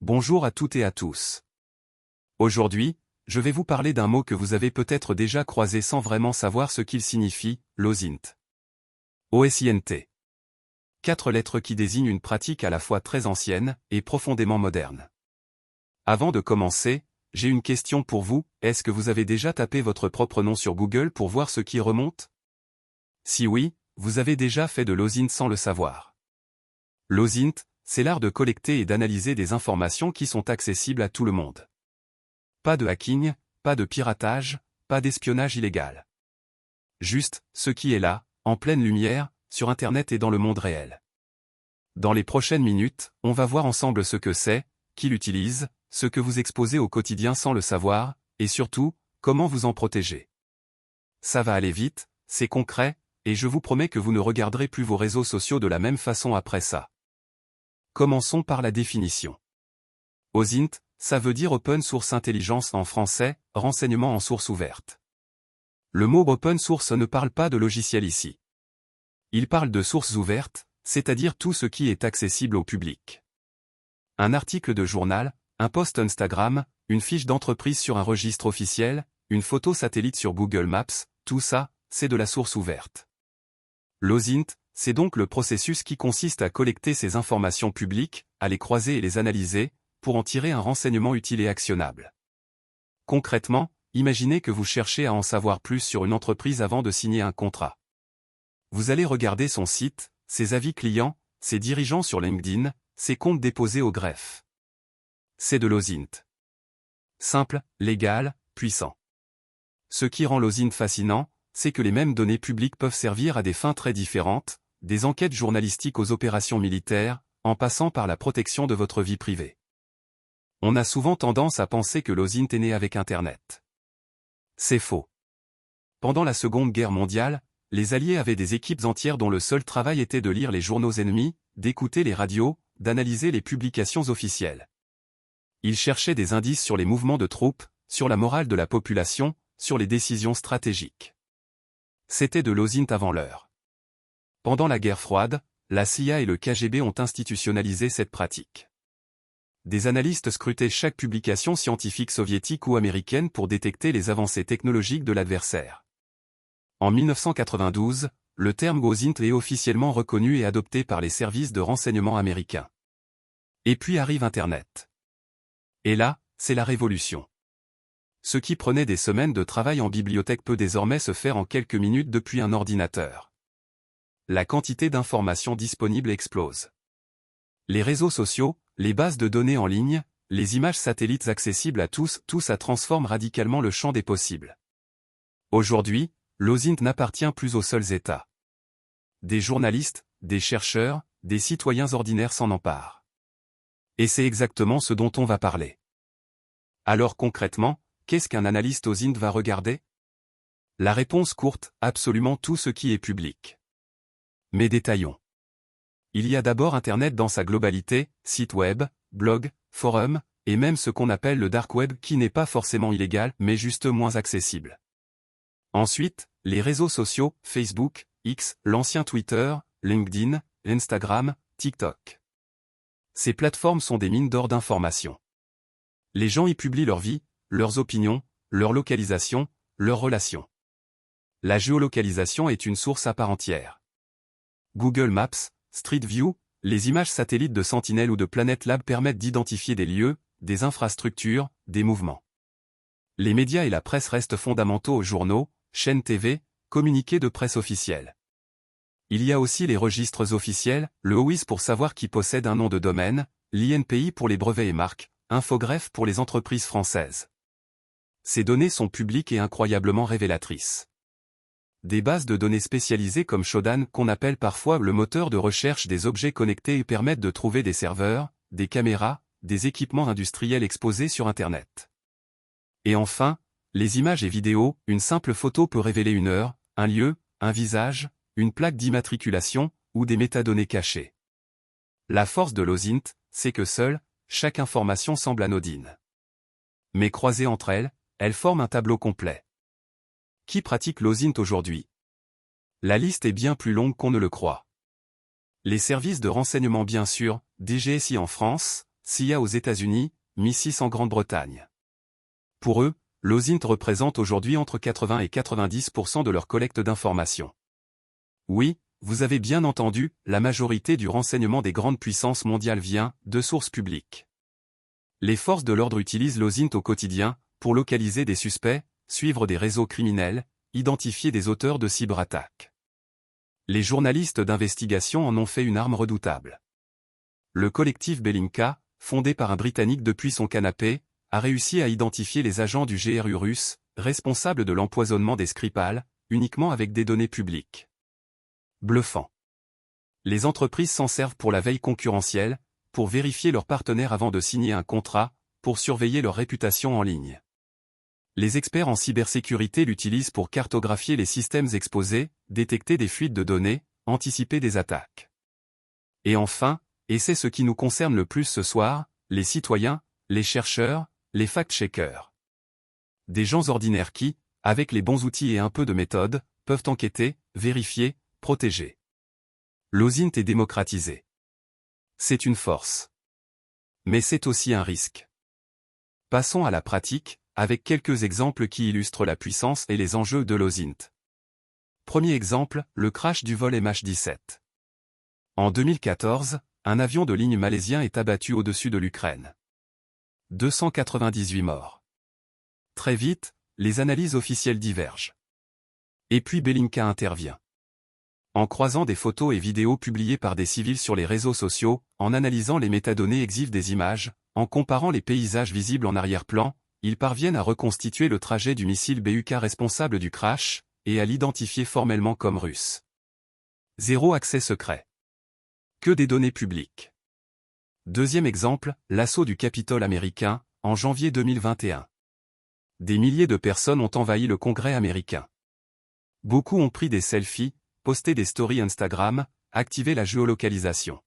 Bonjour à toutes et à tous. Aujourd'hui, je vais vous parler d'un mot que vous avez peut-être déjà croisé sans vraiment savoir ce qu'il signifie, l'OSINT. O-S-I-N-T. 4 lettres qui désignent une pratique à la fois très ancienne et profondément moderne. Avant de commencer, j'ai une question pour vous, est-ce que vous avez déjà tapé votre propre nom sur Google pour voir ce qui remonte? Si oui, vous avez déjà fait de l'OSINT sans le savoir. L'OSINT, c'est l'art de collecter et d'analyser des informations qui sont accessibles à tout le monde. Pas de hacking, pas de piratage, pas d'espionnage illégal. Juste, ce qui est là, en pleine lumière, sur Internet et dans le monde réel. Dans les prochaines minutes, on va voir ensemble ce que c'est, qui l'utilise, ce que vous exposez au quotidien sans le savoir, et surtout, comment vous en protéger. Ça va aller vite, c'est concret, et je vous promets que vous ne regarderez plus vos réseaux sociaux de la même façon après ça. Commençons par la définition. OSINT, ça veut dire Open Source Intelligence en français, renseignement en source ouverte. Le mot Open Source ne parle pas de logiciel ici. Il parle de sources ouvertes, c'est-à-dire tout ce qui est accessible au public. Un article de journal, un post Instagram, une fiche d'entreprise sur un registre officiel, une photo satellite sur Google Maps, tout ça, c'est de la source ouverte. L'OSINT, c'est donc le processus qui consiste à collecter ces informations publiques, à les croiser et les analyser, pour en tirer un renseignement utile et actionnable. Concrètement, imaginez que vous cherchez à en savoir plus sur une entreprise avant de signer un contrat. Vous allez regarder son site, ses avis clients, ses dirigeants sur LinkedIn, ses comptes déposés au greffe. C'est de l'OSINT. Simple, légal, puissant. Ce qui rend l'OSINT fascinant, c'est que les mêmes données publiques peuvent servir à des fins très différentes, des enquêtes journalistiques aux opérations militaires, en passant par la protection de votre vie privée. On a souvent tendance à penser que l'OSINT est né avec Internet. C'est faux. Pendant la Seconde Guerre mondiale, les Alliés avaient des équipes entières dont le seul travail était de lire les journaux ennemis, d'écouter les radios, d'analyser les publications officielles. Ils cherchaient des indices sur les mouvements de troupes, sur la morale de la population, sur les décisions stratégiques. C'était de l'OSINT avant l'heure. Pendant la guerre froide, la CIA et le KGB ont institutionnalisé cette pratique. Des analystes scrutaient chaque publication scientifique soviétique ou américaine pour détecter les avancées technologiques de l'adversaire. En 1992, le terme OSINT est officiellement reconnu et adopté par les services de renseignement américains. Et puis arrive Internet. Et là, c'est la révolution. Ce qui prenait des semaines de travail en bibliothèque peut désormais se faire en quelques minutes depuis un ordinateur. La quantité d'informations disponibles explose. Les réseaux sociaux, les bases de données en ligne, les images satellites accessibles à tous, tout ça transforme radicalement le champ des possibles. Aujourd'hui, l'OSINT n'appartient plus aux seuls États. Des journalistes, des chercheurs, des citoyens ordinaires s'en emparent. Et c'est exactement ce dont on va parler. Alors concrètement, qu'est-ce qu'un analyste OSINT va regarder? La réponse courte, absolument tout ce qui est public. Mais détaillons. Il y a d'abord Internet dans sa globalité, sites web, blogs, forums, et même ce qu'on appelle le dark web qui n'est pas forcément illégal mais juste moins accessible. Ensuite, les réseaux sociaux, Facebook, X, l'ancien Twitter, LinkedIn, Instagram, TikTok. Ces plateformes sont des mines d'or d'informations. Les gens y publient leur vie, leurs opinions, leur localisation, leurs relations. La géolocalisation est une source à part entière. Google Maps, Street View, les images satellites de Sentinel ou de Planet Lab permettent d'identifier des lieux, des infrastructures, des mouvements. Les médias et la presse restent fondamentaux aux journaux, chaînes TV, communiqués de presse officiels. Il y a aussi les registres officiels, le OIS pour savoir qui possède un nom de domaine, l'INPI pour les brevets et marques, Infogreffe pour les entreprises françaises. Ces données sont publiques et incroyablement révélatrices. Des bases de données spécialisées comme Shodan qu'on appelle parfois le moteur de recherche des objets connectés permettent de trouver des serveurs, des caméras, des équipements industriels exposés sur Internet. Et enfin, les images et vidéos, une simple photo peut révéler une heure, un lieu, un visage, une plaque d'immatriculation, ou des métadonnées cachées. La force de l'OSINT, c'est que seule, chaque information semble anodine. Mais croisées entre elles, elles forment un tableau complet. Qui pratique l'OSINT aujourd'hui? La liste est bien plus longue qu'on ne le croit. Les services de renseignement bien sûr, DGSI en France, CIA aux États-Unis, MI6 en Grande-Bretagne. Pour eux, l'OSINT représente aujourd'hui entre 80 et 90% de leur collecte d'informations. Oui, vous avez bien entendu, la majorité du renseignement des grandes puissances mondiales vient de sources publiques. Les forces de l'ordre utilisent l'OSINT au quotidien pour localiser des suspects, suivre des réseaux criminels, identifier des auteurs de cyberattaques. Les journalistes d'investigation en ont fait une arme redoutable. Le collectif Bellingcat, fondé par un Britannique depuis son canapé, a réussi à identifier les agents du GRU russe, responsables de l'empoisonnement des Skripal, uniquement avec des données publiques. Bluffant. Les entreprises s'en servent pour la veille concurrentielle, pour vérifier leurs partenaires avant de signer un contrat, pour surveiller leur réputation en ligne. Les experts en cybersécurité l'utilisent pour cartographier les systèmes exposés, détecter des fuites de données, anticiper des attaques. Et enfin, et c'est ce qui nous concerne le plus ce soir, les citoyens, les chercheurs, les fact-checkers. Des gens ordinaires qui, avec les bons outils et un peu de méthode, peuvent enquêter, vérifier, protéger. L'OSINT est démocratisé. C'est une force. Mais c'est aussi un risque. Passons à la pratique, avec quelques exemples qui illustrent la puissance et les enjeux de l'OSINT. Premier exemple, le crash du vol MH17. En 2014, un avion de ligne malaisien est abattu au-dessus de l'Ukraine. 298 morts. Très vite, les analyses officielles divergent. Et puis Bellingcat intervient. En croisant des photos et vidéos publiées par des civils sur les réseaux sociaux, en analysant les métadonnées exif des images, en comparant les paysages visibles en arrière-plan, ils parviennent à reconstituer le trajet du missile BUK responsable du crash, et à l'identifier formellement comme russe. Zéro accès secret. Que des données publiques. Deuxième exemple, l'assaut du Capitole américain, en janvier 2021. Des milliers de personnes ont envahi le Congrès américain. Beaucoup ont pris des selfies, posté des stories Instagram, activé la géolocalisation.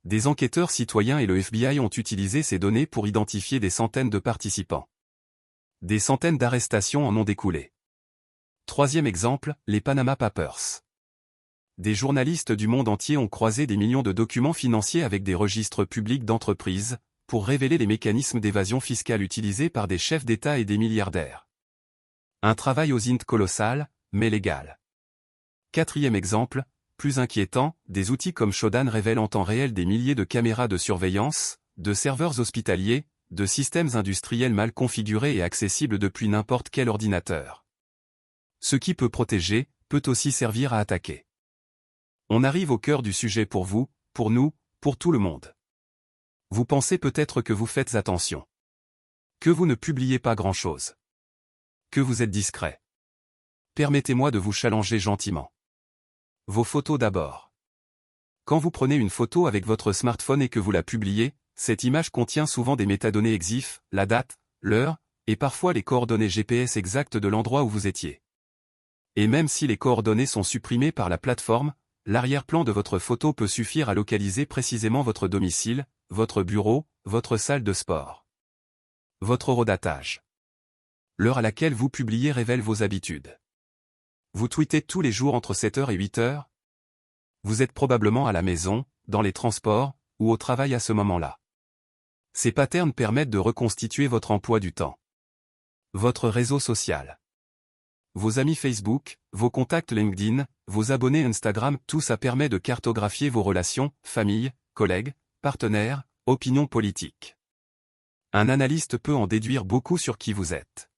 Des enquêteurs citoyens et le FBI ont utilisé ces données pour identifier des centaines de participants. Des centaines d'arrestations en ont découlé. Troisième exemple, les Panama Papers. Des journalistes du monde entier ont croisé des millions de documents financiers avec des registres publics d'entreprises, pour révéler les mécanismes d'évasion fiscale utilisés par des chefs d'État et des milliardaires. Un travail OSINT colossal, mais légal. Quatrième exemple, plus inquiétant, des outils comme Shodan révèlent en temps réel des milliers de caméras de surveillance, de serveurs hospitaliers, de systèmes industriels mal configurés et accessibles depuis n'importe quel ordinateur. Ce qui peut protéger, peut aussi servir à attaquer. On arrive au cœur du sujet pour vous, pour nous, pour tout le monde. Vous pensez peut-être que vous faites attention. Que vous ne publiez pas grand-chose. Que vous êtes discret. Permettez-moi de vous challenger gentiment. Vos photos d'abord. Quand vous prenez une photo avec votre smartphone et que vous la publiez, cette image contient souvent des métadonnées exif, la date, l'heure, et parfois les coordonnées GPS exactes de l'endroit où vous étiez. Et même si les coordonnées sont supprimées par la plateforme, l'arrière-plan de votre photo peut suffire à localiser précisément votre domicile, votre bureau, votre salle de sport. Votre horodatage. L'heure à laquelle vous publiez révèle vos habitudes. Vous tweetez tous les jours entre 7h et 8h? Vous êtes probablement à la maison, dans les transports, ou au travail à ce moment-là. Ces patterns permettent de reconstituer votre emploi du temps. Votre réseau social. Vos amis Facebook, vos contacts LinkedIn, vos abonnés Instagram, tout ça permet de cartographier vos relations, famille, collègues, partenaires, opinions politiques. Un analyste peut en déduire beaucoup sur qui vous êtes.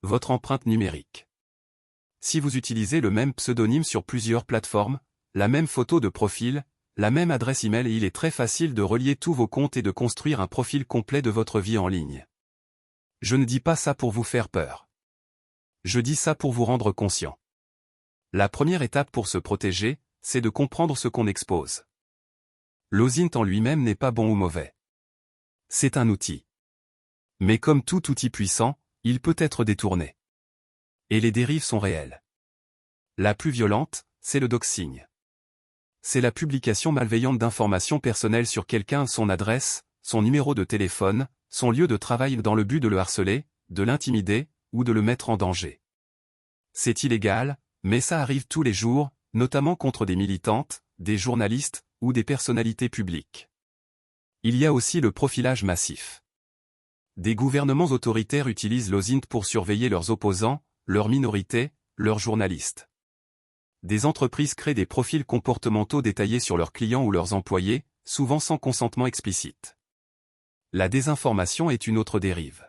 Votre empreinte numérique. Si vous utilisez le même pseudonyme sur plusieurs plateformes, la même photo de profil, la même adresse email, il est très facile de relier tous vos comptes et de construire un profil complet de votre vie en ligne. Je ne dis pas ça pour vous faire peur. Je dis ça pour vous rendre conscient. La première étape pour se protéger, c'est de comprendre ce qu'on expose. L'OSINT en lui-même n'est pas bon ou mauvais. C'est un outil. Mais comme tout outil puissant, il peut être détourné. Et les dérives sont réelles. La plus violente, c'est le doxing. C'est la publication malveillante d'informations personnelles sur quelqu'un, son adresse, son numéro de téléphone, son lieu de travail dans le but de le harceler, de l'intimider, ou de le mettre en danger. C'est illégal, mais ça arrive tous les jours, notamment contre des militantes, des journalistes, ou des personnalités publiques. Il y a aussi le profilage massif. Des gouvernements autoritaires utilisent l'OSINT pour surveiller leurs opposants, leurs minorités, leurs journalistes. Des entreprises créent des profils comportementaux détaillés sur leurs clients ou leurs employés, souvent sans consentement explicite. La désinformation est une autre dérive.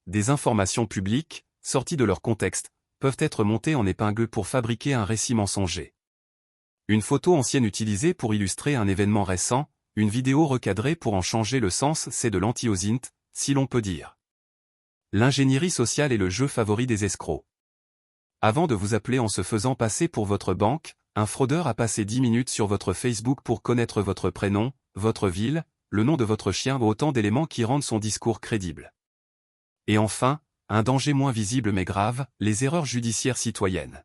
Des informations publiques, sorties de leur contexte, peuvent être montées en épingle pour fabriquer un récit mensonger. Une photo ancienne utilisée pour illustrer un événement récent, une vidéo recadrée pour en changer le sens, c'est de l'anti-OSINT, si l'on peut dire. L'ingénierie sociale est le jeu favori des escrocs. Avant de vous appeler en se faisant passer pour votre banque, un fraudeur a passé 10 minutes sur votre Facebook pour connaître votre prénom, votre ville, le nom de votre chien, autant d'éléments qui rendent son discours crédible. Et enfin, un danger moins visible mais grave, les erreurs judiciaires citoyennes.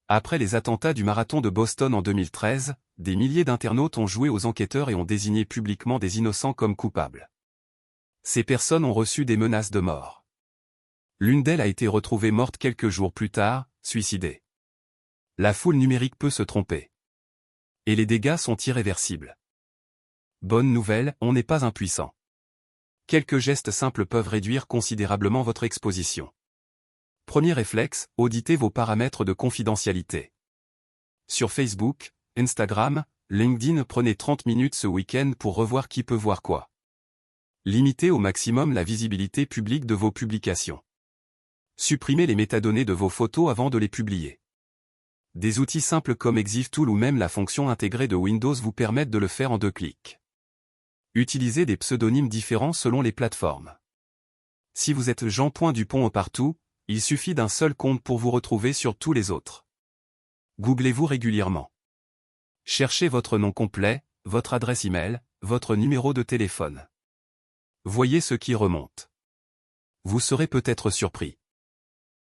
Après les attentats du marathon de Boston en 2013, des milliers d'internautes ont joué aux enquêteurs et ont désigné publiquement des innocents comme coupables. Ces personnes ont reçu des menaces de mort. L'une d'elles a été retrouvée morte quelques jours plus tard, suicidée. La foule numérique peut se tromper. Et les dégâts sont irréversibles. Bonne nouvelle, on n'est pas impuissant. Quelques gestes simples peuvent réduire considérablement votre exposition. Premier réflexe, auditez vos paramètres de confidentialité. Sur Facebook, Instagram, LinkedIn, prenez 30 minutes ce week-end pour revoir qui peut voir quoi. Limitez au maximum la visibilité publique de vos publications. Supprimez les métadonnées de vos photos avant de les publier. Des outils simples comme ExifTool ou même la fonction intégrée de Windows vous permettent de le faire en 2 clics. Utilisez des pseudonymes différents selon les plateformes. Si vous êtes Jean Dupont partout, il suffit d'un seul compte pour vous retrouver sur tous les autres. Googlez-vous régulièrement. Cherchez votre nom complet, votre adresse email, votre numéro de téléphone. Voyez ce qui remonte. Vous serez peut-être surpris.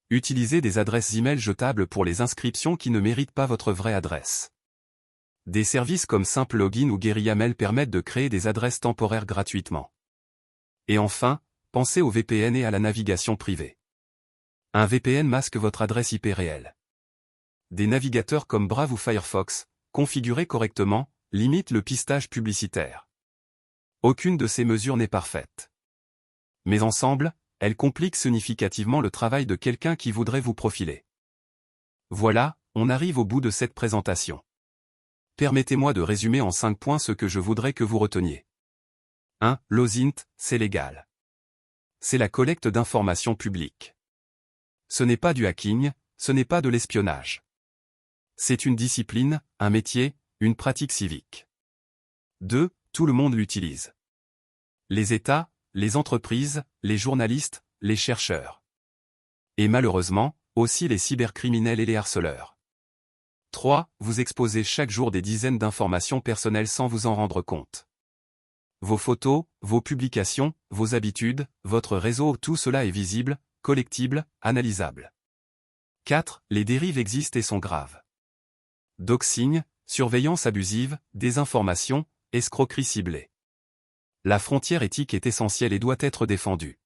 Utilisez des adresses email jetables pour les inscriptions qui ne méritent pas votre vraie adresse. Des services comme Simple Login ou GuerrillaMail permettent de créer des adresses temporaires gratuitement. Et enfin, pensez au VPN et à la navigation privée. Un VPN masque votre adresse IP réelle. Des navigateurs comme Brave ou Firefox, configurés correctement, limitent le pistage publicitaire. Aucune de ces mesures n'est parfaite. Mais ensemble, elles compliquent significativement le travail de quelqu'un qui voudrait vous profiler. Voilà, on arrive au bout de cette présentation. Permettez-moi de résumer en 5 points ce que je voudrais que vous reteniez. 1. L'OSINT, c'est légal. C'est la collecte d'informations publiques. Ce n'est pas du hacking, ce n'est pas de l'espionnage. C'est une discipline, un métier, une pratique civique. 2. Tout le monde l'utilise. Les États, les entreprises, les journalistes, les chercheurs. Et malheureusement, aussi les cybercriminels et les harceleurs. 3. Vous exposez chaque jour des dizaines d'informations personnelles sans vous en rendre compte. Vos photos, vos publications, vos habitudes, votre réseau, tout cela est visible, collectible, analysable. 4. Les dérives existent et sont graves. Doxing, surveillance abusive, désinformation, escroquerie ciblée. La frontière éthique est essentielle et doit être défendue.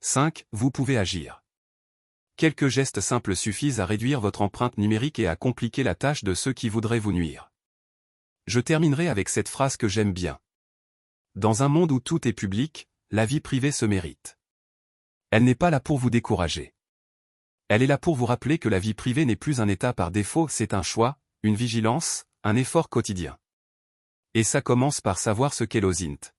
5. Vous pouvez agir. Quelques gestes simples suffisent à réduire votre empreinte numérique et à compliquer la tâche de ceux qui voudraient vous nuire. Je terminerai avec cette phrase que j'aime bien. Dans un monde où tout est public, la vie privée se mérite. Elle n'est pas là pour vous décourager. Elle est là pour vous rappeler que la vie privée n'est plus un état par défaut, c'est un choix, une vigilance, un effort quotidien. Et ça commence par savoir ce qu'est l'OSINT.